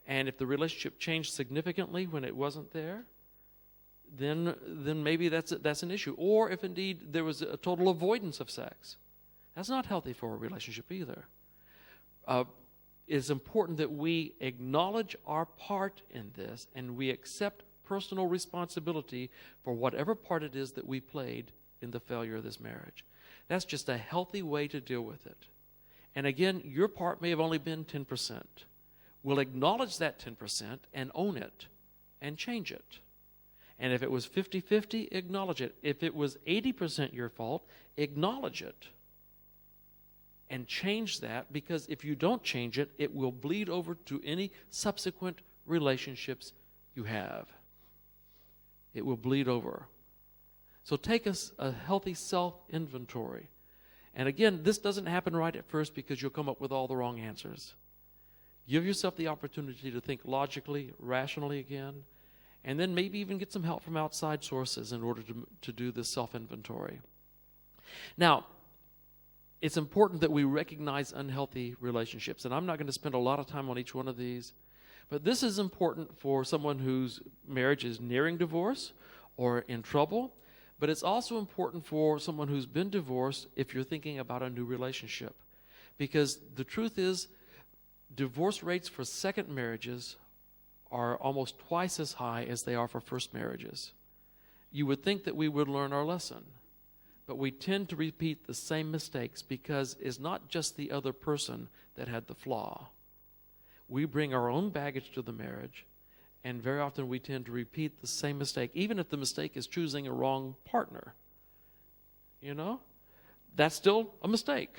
and if the relationship changed significantly when it wasn't there, then maybe that's an issue. Or if indeed there was a total avoidance of sex. That's not healthy for a relationship either. It's important that we acknowledge our part in this, and we accept personal responsibility for whatever part it is that we played in the failure of this marriage. That's just a healthy way to deal with it. And again, your part may have only been 10%. We'll acknowledge that 10% and own it and change it. And if it was 50-50, acknowledge it. If it was 80% your fault, acknowledge it. And change that, because if you don't change it, it will bleed over to any subsequent relationships you have. It will bleed over. So take a healthy self-inventory. And again, this doesn't happen right at first because you'll come up with all the wrong answers. Give yourself the opportunity to think logically, rationally again, and then maybe even get some help from outside sources in order to do this self-inventory. Now, it's important that we recognize unhealthy relationships, and I'm not going to spend a lot of time on each one of these, but this is important for someone whose marriage is nearing divorce, or in trouble. But it's also important for someone who's been divorced if you're thinking about a new relationship. Because the truth is, divorce rates for second marriages are almost twice as high as they are for first marriages. You would think that we would learn our lesson, but we tend to repeat the same mistakes because it's not just the other person that had the flaw. We bring our own baggage to the marriage, and very often we tend to repeat the same mistake, even if the mistake is choosing a wrong partner. You know? That's still a mistake.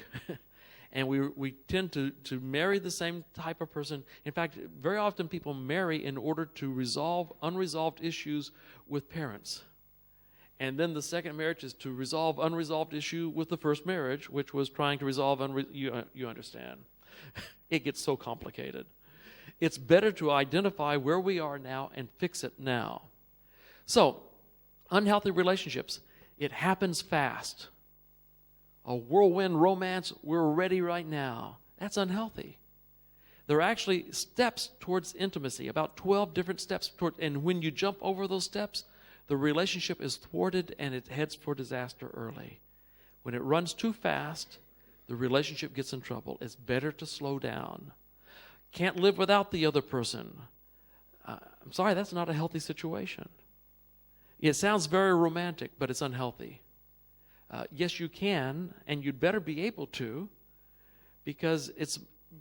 And we tend to marry the same type of person. In fact, very often people marry in order to resolve unresolved issues with parents. And then the second marriage is to resolve unresolved issue with the first marriage, which was trying to resolve you understand. It gets so complicated. It's better to identify where we are now and fix it now. So, unhealthy relationships, it happens fast. A whirlwind romance, we're ready right now. That's unhealthy. There are actually steps towards intimacy, about 12 different steps and when you jump over those steps, the relationship is thwarted and it heads for disaster early. When it runs too fast, the relationship gets in trouble. It's better to slow down. Can't live without the other person. I'm sorry, that's not a healthy situation. It sounds very romantic, but it's unhealthy. Yes, you can, and you'd better be able to, because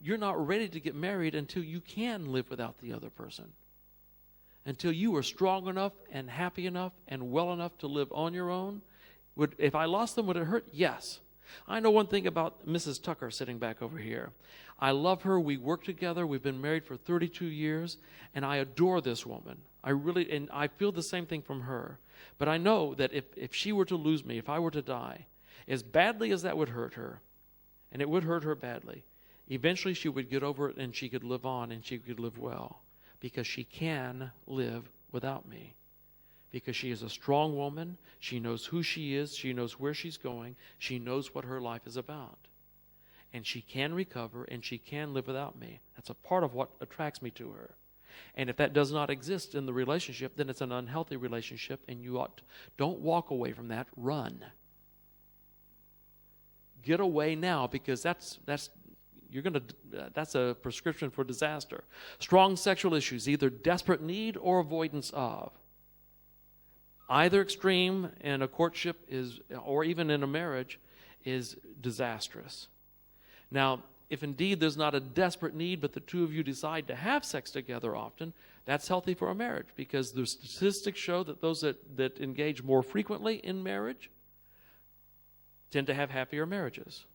you're not ready to get married until you can live without the other person. Until you are strong enough and happy enough and well enough to live on your own. If I lost them, would it hurt? Yes. I know one thing about Mrs. Tucker sitting back over here. I love her. We work together. We've been married for 32 years, and I adore this woman. And I feel the same thing from her. But I know that if she were to lose me, if I were to die, as badly as that would hurt her, and it would hurt her badly, eventually she would get over it and she could live on and she could live well, because she can live without me. Because she is a strong woman, she knows who she is, she knows where she's going, she knows what her life is about. And she can recover and she can live without me. That's a part of what attracts me to her. And if that does not exist in the relationship, then it's an unhealthy relationship, and don't walk away from that, run. Get away now, because that's a prescription for disaster. Strong sexual issues, either desperate need or avoidance of. Either extreme in a courtship or even in a marriage is disastrous. Now, if indeed there's not a desperate need, but the two of you decide to have sex together often, that's healthy for a marriage, because the statistics show that those that engage more frequently in marriage tend to have happier marriages.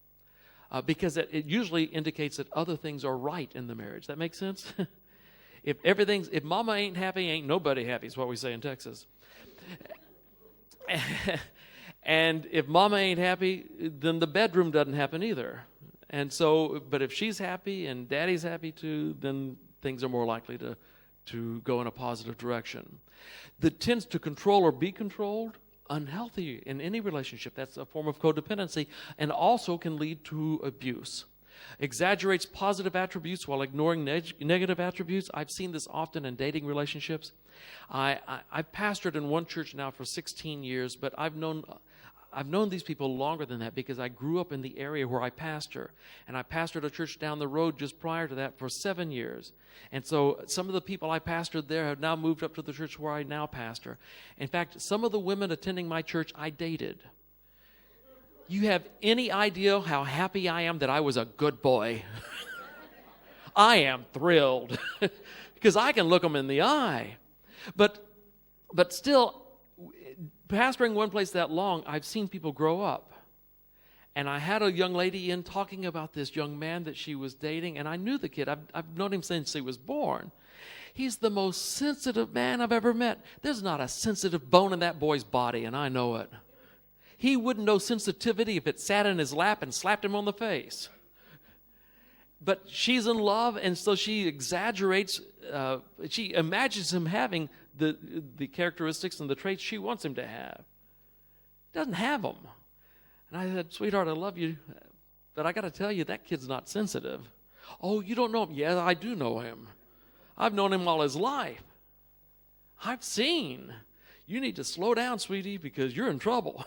Because it usually indicates that other things are right in the marriage. That makes sense? If mama ain't happy, ain't nobody happy, is what we say in Texas. And if mama ain't happy, then the bedroom doesn't happen either. And so, but if she's happy and daddy's happy too, then things are more likely to go in a positive direction. That tends to control or be controlled, unhealthy in any relationship. That's a form of codependency, and also can lead to abuse. Exaggerates positive attributes while ignoring negative attributes. I've seen this often in dating relationships. I've pastored in one church now for 16 years, but I've known these people longer than that, because I grew up in the area where I pastor. And I pastored a church down the road just prior to that for 7 years. And so some of the people I pastored there have now moved up to the church where I now pastor. In fact, some of the women attending my church I dated. You have any idea how happy I am that I was a good boy? I am thrilled because I can look them in the eye. But still, pastoring one place that long, I've seen people grow up. And I had a young lady in talking about this young man that she was dating, and I knew the kid. I've known him since he was born. He's the most sensitive man I've ever met. There's not a sensitive bone in that boy's body, and I know it. He wouldn't know sensitivity if it sat in his lap and slapped him on the face. But she's in love, and so she exaggerates. She imagines him having the characteristics and the traits she wants him to have. Doesn't have them. And I said, sweetheart, I love you, but I got to tell you, that kid's not sensitive. Oh, you don't know him? Yeah, I do know him. I've known him all his life. I've seen. You need to slow down, sweetie, because you're in trouble.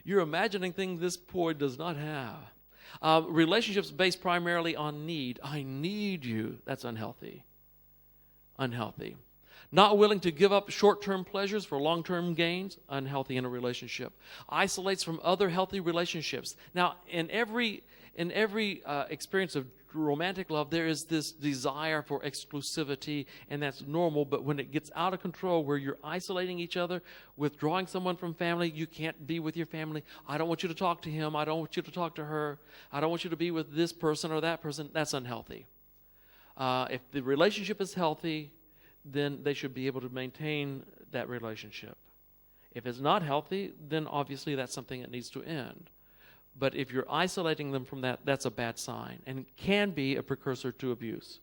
You're imagining things this boy does not have. Relationships based primarily on need. I need you. That's unhealthy. Unhealthy. Not willing to give up short-term pleasures for long-term gains. Unhealthy in a relationship. Isolates from other healthy relationships. Now, in every experience of romantic love, there is this desire for exclusivity, and that's normal. But when it gets out of control, where you're isolating each other, withdrawing someone from family, you can't be with your family. I don't want you to talk to him. I don't want you to talk to her. I don't want you to be with this person or that person. That's unhealthy. If the relationship is healthy, then they should be able to maintain that relationship. If it's not healthy, then obviously that's something that needs to end. But if you're isolating them from that, that's a bad sign and can be a precursor to abuse.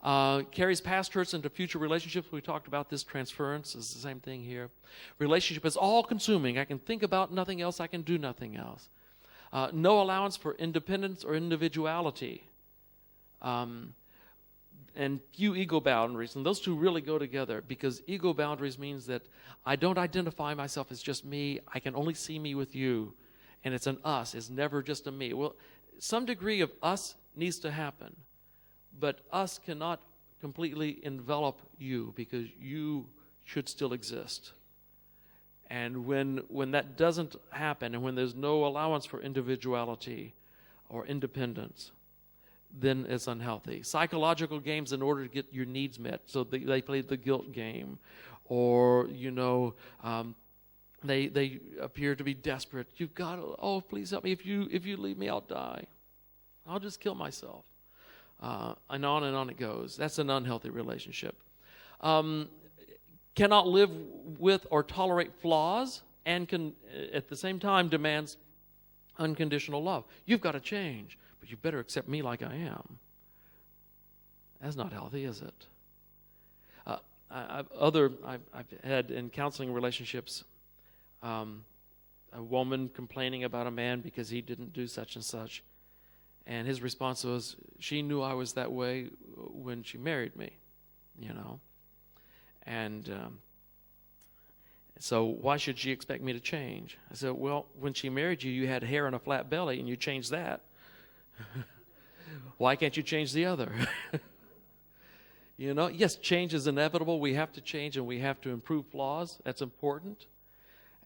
Carries past hurts into future relationships. We talked about this. Transference is the same thing here. Relationship is all-consuming. I can think about nothing else. I can do nothing else. No allowance for independence or individuality. And few ego boundaries. And those two really go together, because ego boundaries means that I don't identify myself as just me. I can only see me with you. And it's an us. It's never just a me. Well, some degree of us needs to happen. But us cannot completely envelop you, because you should still exist. And when that doesn't happen, and when there's no allowance for individuality or independence, then it's unhealthy. Psychological games in order to get your needs met. So they play the guilt game, or they appear to be desperate. You've got to, oh, please help me. If you leave me, I'll die. I'll just kill myself. And on it goes. That's an unhealthy relationship. Cannot live with or tolerate flaws, and can at the same time demands unconditional love. You've got to change, but you better accept me like I am. That's not healthy, is it? I've had in counseling relationships a woman complaining about a man because he didn't do such and such, and his response was, she knew I was that way when she married me, and so why should she expect me to change? I said, well, when she married you, you had hair and a flat belly, and you changed that. Why can't you change the other? Yes, change is inevitable. We have to change, and we have to improve flaws. That's important.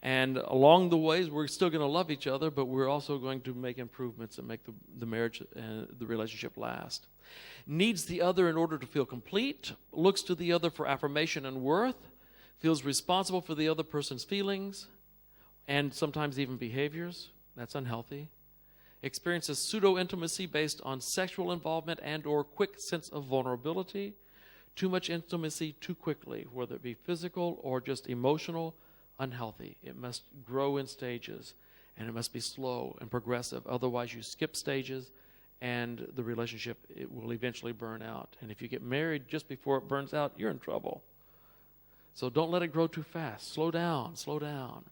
And along the ways, we're still going to love each other, but we're also going to make improvements and make the marriage and the relationship last. Needs the other in order to feel complete, looks to the other for affirmation and worth, feels responsible for the other person's feelings, and sometimes even behaviors. That's unhealthy. Experiences pseudo-intimacy based on sexual involvement and or quick sense of vulnerability. Too much intimacy too quickly, whether it be physical or just emotional. Unhealthy. It must grow in stages, and it must be slow and progressive. Otherwise, you skip stages, and the relationship, it will eventually burn out. And if you get married just before it burns out, you're in trouble. So don't let it grow too fast. Slow down. Slow down.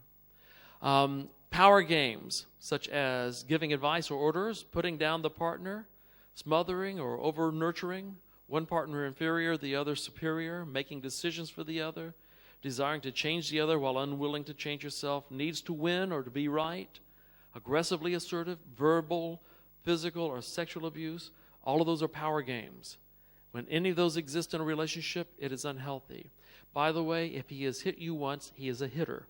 Power games, such as giving advice or orders, putting down the partner, smothering or over-nurturing, one partner inferior, the other superior, making decisions for the other, desiring to change the other while unwilling to change yourself, needs to win or to be right, aggressively assertive, verbal, physical, or sexual abuse. All of those are power games. When any of those exist in a relationship, it is unhealthy. By the way, if he has hit you once, he is a hitter.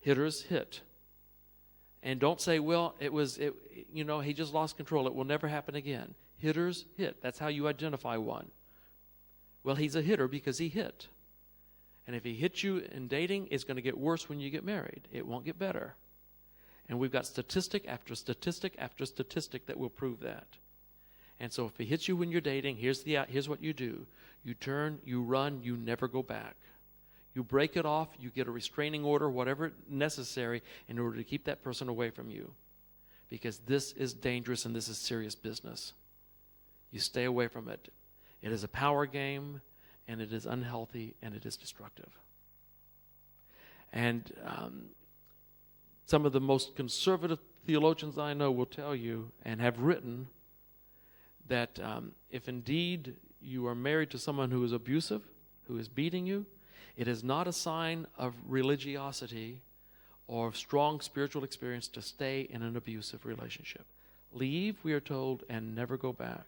Hitters hit. And don't say, well, he just lost control. It will never happen again. Hitters hit. That's how you identify one. Well, he's a hitter because he hit. And if he hits you in dating, it's going to get worse when you get married. It won't get better. And we've got statistic after statistic after statistic that will prove that. And so if he hits you when you're dating, here's what you do. You turn, you run, you never go back. You break it off, you get a restraining order, whatever necessary, in order to keep that person away from you. Because this is dangerous and this is serious business. You stay away from it. It is a power game, and it is unhealthy, and it is destructive. And some of the most conservative theologians I know will tell you and have written that if indeed you are married to someone who is abusive, who is beating you, It is not a sign of religiosity or of strong spiritual experience to stay in an abusive relationship. Leave, we are told, and never go back.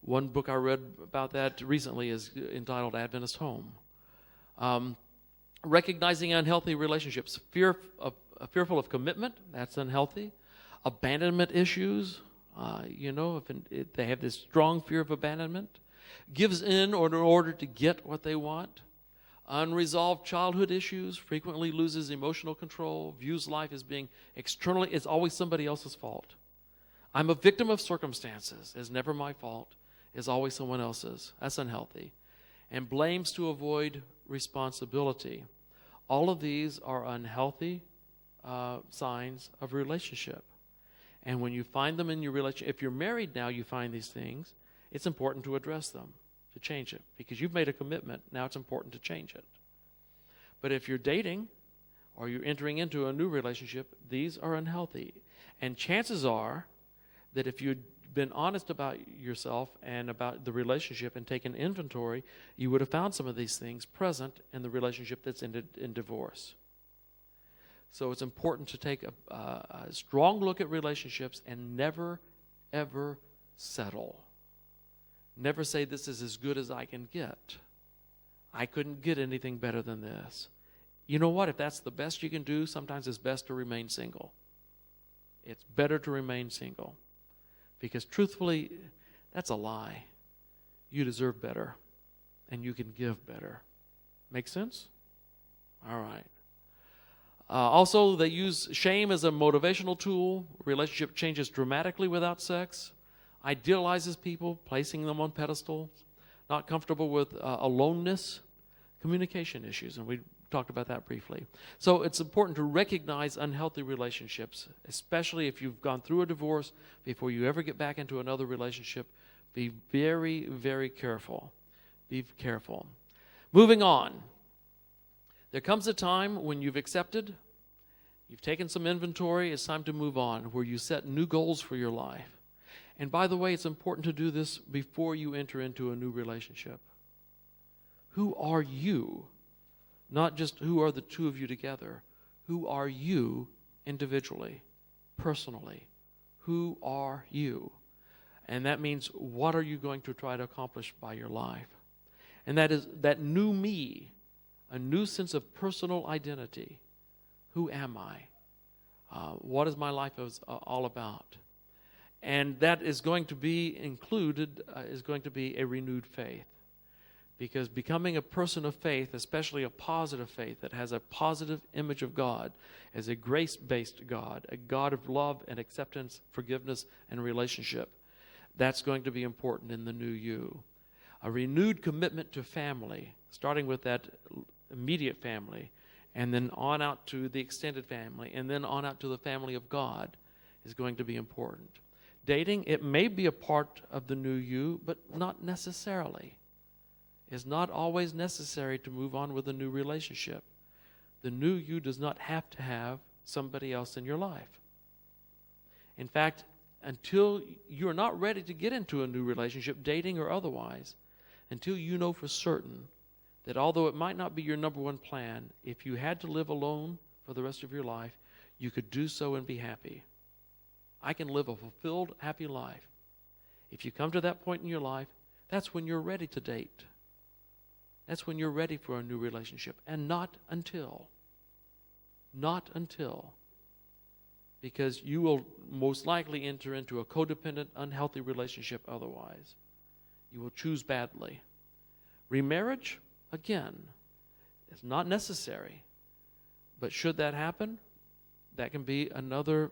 One book I read about that recently is entitled Adventist Home. Recognizing unhealthy relationships, fearful of commitment, that's unhealthy. Abandonment issues, if they have this strong fear of abandonment. Gives in order to get what they want. Unresolved childhood issues, frequently loses emotional control, views life as being externally, it's always somebody else's fault. I'm a victim of circumstances, it's never my fault, it's always someone else's. That's unhealthy. And blames to avoid responsibility. All of these are unhealthy signs of relationship. And when you find them in your relationship, if you're married now, you find these things, it's important to address them, to change it. Because you've made a commitment, now it's important to change it. But if you're dating or you're entering into a new relationship, these are unhealthy. And chances are that if you'd been honest about yourself and about the relationship and taken inventory, you would have found some of these things present in the relationship that's ended in divorce. So it's important to take a strong look at relationships and never, ever settle. Never say this is as good as I can get. I couldn't get anything better than this. You know what? If that's the best you can do, sometimes it's best to remain single. It's better to remain single. Because truthfully, that's a lie. You deserve better. And you can give better. Make sense? All right. Also, they use shame as a motivational tool. Relationship changes dramatically without sex. Idealizes people, placing them on pedestals. Not comfortable with aloneness. Communication issues, and we talked about that briefly. So it's important to recognize unhealthy relationships, especially if you've gone through a divorce. Before you ever get back into another relationship, be very, very careful. Be careful. Moving on. There comes a time when you've accepted, you've taken some inventory, it's time to move on, where you set new goals for your life. And by the way, it's important to do this before you enter into a new relationship. Who are you? Not just who are the two of you together. Who are you individually, personally? Who are you? And that means, what are you going to try to accomplish by your life? And that is that new me, a new sense of personal identity. Who am I? What is my life all about? And that is going to be included, is going to be a renewed faith. Because becoming a person of faith, especially a positive faith that has a positive image of God, as a grace-based God, a God of love and acceptance, forgiveness, and relationship, that's going to be important in the new you. A renewed commitment to family, starting with that immediate family, and then on out to the extended family, and then on out to the family of God, is going to be important. Dating, it may be a part of the new you, but not necessarily. It's not always necessary to move on with a new relationship. The new you does not have to have somebody else in your life. In fact, until you're not ready to get into a new relationship, dating or otherwise, until you know for certain that although it might not be your number one plan, if you had to live alone for the rest of your life, you could do so and be happy. I can live a fulfilled, happy life. If you come to that point in your life, that's when you're ready to date. That's when you're ready for a new relationship. And not until. Not until. Because you will most likely enter into a codependent, unhealthy relationship otherwise. You will choose badly. Remarriage, again, is not necessary. But should that happen, that can be another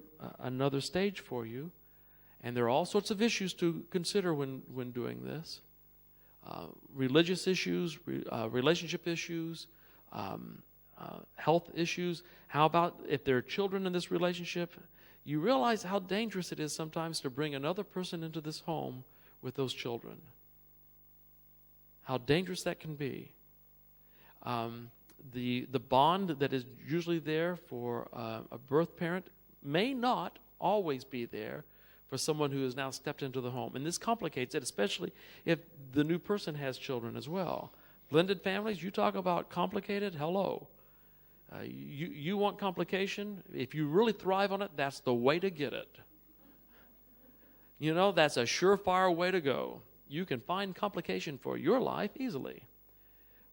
stage for you. And there are all sorts of issues to consider when doing this. Religious issues, relationship issues, health issues. How about if there are children in this relationship? You realize how dangerous it is sometimes to bring another person into this home with those children. How dangerous that can be. The bond that is usually there for a birth parent may not always be there for someone who has now stepped into the home. And this complicates it, especially if the new person has children as well. Blended families, you talk about complicated, hello. You want complication? If you really thrive on it, that's the way to get it. You know, that's a surefire way to go. You can find complication for your life easily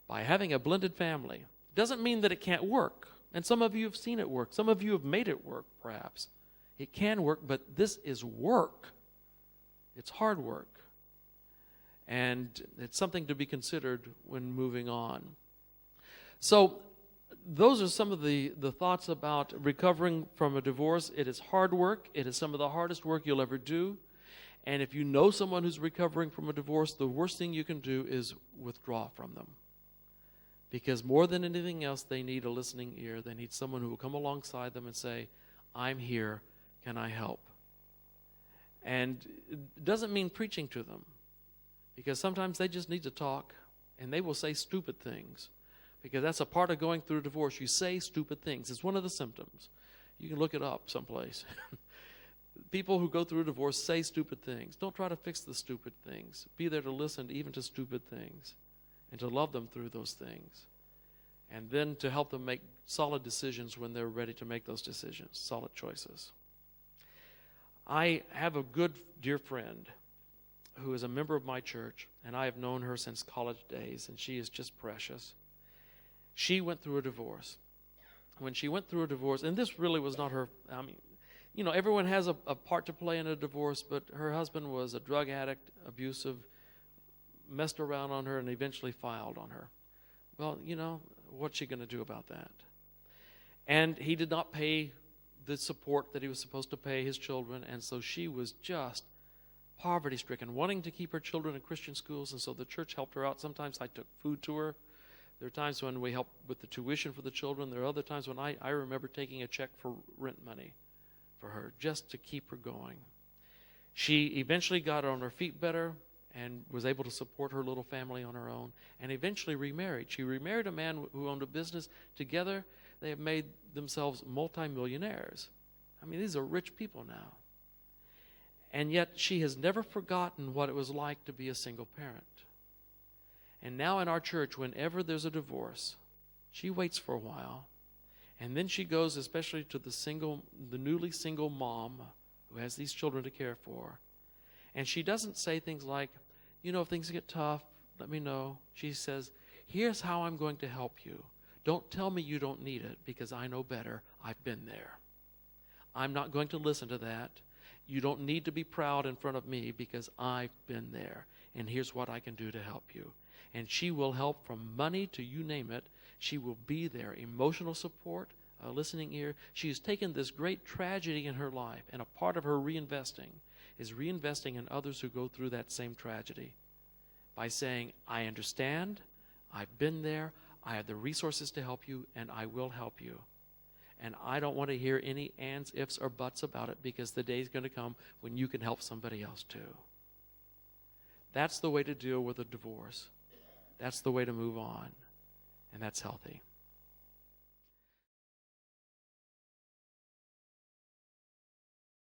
by having a blended family. Doesn't mean that it can't work. And some of you have seen it work. Some of you have made it work, perhaps. It can work, but this is work. It's hard work. And it's something to be considered when moving on. So those are some of the thoughts about recovering from a divorce. It is hard work. It is some of the hardest work you'll ever do. And if you know someone who's recovering from a divorce, the worst thing you can do is withdraw from them. Because more than anything else, they need a listening ear. They need someone who will come alongside them and say, I'm here. Can I help? And it doesn't mean preaching to them. Because sometimes they just need to talk, and they will say stupid things. Because that's a part of going through a divorce. You say stupid things. It's one of the symptoms. You can look it up someplace. People who go through a divorce say stupid things. Don't try to fix the stupid things. Be there to listen even to stupid things and to love them through those things. And then to help them make solid decisions when they're ready to make those decisions, solid choices. I have a good dear friend who is a member of my church, and I have known her since college days, and she is just precious. She went through a divorce. When she went through a divorce, and this really was not her, you know, everyone has a part to play in a divorce, but her husband was a drug addict, abusive, messed around on her, and eventually filed on her. Well, you know, what's she going to do about that? And he did not pay the support that he was supposed to pay his children, and so she was just poverty-stricken, wanting to keep her children in Christian schools, and so the church helped her out. Sometimes I took food to her. There are times when we helped with the tuition for the children. There are other times when I remember taking a check for rent money for her just to keep her going. She eventually got on her feet better and was able to support her little family on her own, and eventually remarried. She remarried a man who owned a business. Together, they have made themselves multimillionaires. I mean, these are rich people now. And yet she has never forgotten what it was like to be a single parent. And now in our church, whenever there's a divorce, she waits for a while. And then she goes especially to the newly single mom who has these children to care for. And she doesn't say things like, you know, if things get tough, let me know. She says, here's how I'm going to help you. Don't tell me you don't need it because I know better. I've been there. I'm not going to listen to that. You don't need to be proud in front of me because I've been there. And here's what I can do to help you. And she will help from money to you name it. She will be there. Emotional support, a listening ear. She has taken this great tragedy in her life, and a part of her reinvesting is reinvesting in others who go through that same tragedy by saying, I understand, I've been there, I have the resources to help you, and I will help you. And I don't want to hear any ands, ifs, or buts about it because the day is going to come when you can help somebody else too. That's the way to deal with a divorce. That's the way to move on. And that's healthy.